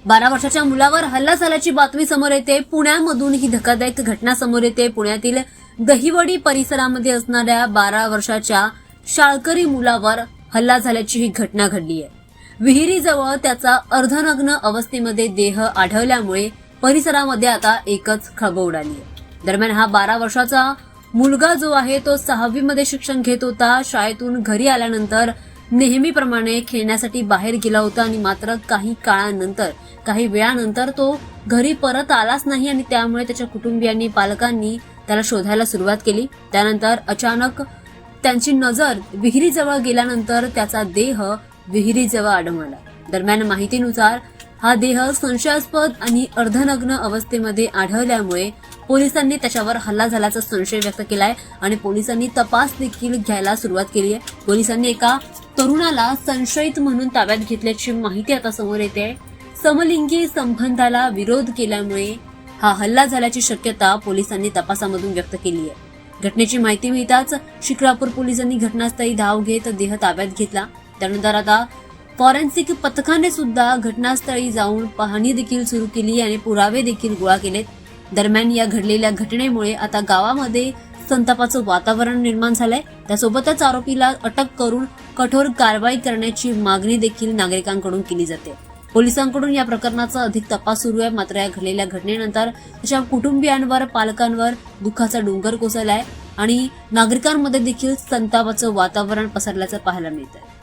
12 वर्षाच्या मुलावर हल्ला झाल्याची बातमी समोर येते। पुण्यामधून ही धक्कादायक घटना समोर येते। पुण्यातील दहिवडी परिसरामध्ये असणाऱ्या 12 वर्षाच्या शाळकरी मुलावर हल्ला झाल्याची ही घटना घडली आहे। विहिरीजवळ त्याचा अर्धनग्न अवस्थेमध्ये देह आढळल्यामुळे परिसरामध्ये आता एकच खळबळ उडाली आहे। दरम्यान हा 12 वर्षाचा मुलगा जो आहे तो 6वी मध्ये शिक्षण घेत होता। शाळेतून घरी आल्यानंतर नेहमीप्रमाणे खेळण्यासाठी बाहेर गेला होता आणि मात्र काही वेळानंतर तो घरी परत आलाच नाही आणि त्यामुळे त्याच्या कुटुंबियांनी पालकांनी त्याला शोधायला सुरुवात केली। त्यानंतर अचानक त्यांची नजर विहिरीजवळ गेल्यानंतर त्याचा देह विहिरीजवळ आढळला। दरम्यान माहितीनुसार हा देह संशयास्पद आणि अर्धनग्न अवस्थेमध्ये आढळल्यामुळे पोलिसांनी त्याच्यावर हल्ला झाल्याचा संशय व्यक्त केलाय आणि पोलिसांनी तपास देखील घ्यायला सुरुवात केली आहे। पोलिसांनी एका तरुणाला संशयित म्हणून ताब्यात घेतल्याची माहिती आता समोर येते। समलिंगी संबंधाला विरोध केल्यामुळे हा हल्ला झाल्याची शक्यता पोलिसांनी तपासामधून व्यक्त केली आहे। घटनेची माहिती मिळताच शिक्रापूर पोलिसांनी घटनास्थळी धाव घेत देह ताब्यात घेतला। त्यानंतर आता फॉरेन्सिक पथकाने सुद्धा घटनास्थळी जाऊन पाहणी देखील सुरू केली आणि पुरावे देखील गोळा केलेत। दरम्यान या घडलेल्या घटनेमुळे आता गावामध्ये संतापाचं वातावरण निर्माण झालंय। त्यासोबतच आरोपीला अटक करून कठोर कारवाई करण्याची मागणी देखील नागरिकांकडून केली जाते। पोलिसांकडून या प्रकरणाचा अधिक तपास सुरू आहे। मात्र या घडलेल्या घटनेनंतर त्याच्या कुटुंबियांवर पालकांवर दुःखाचा डोंगर कोसळलाय आणि नागरिकांमध्ये देखील संतापाचं वातावरण पसरल्याचं पाहायला मिळतंय।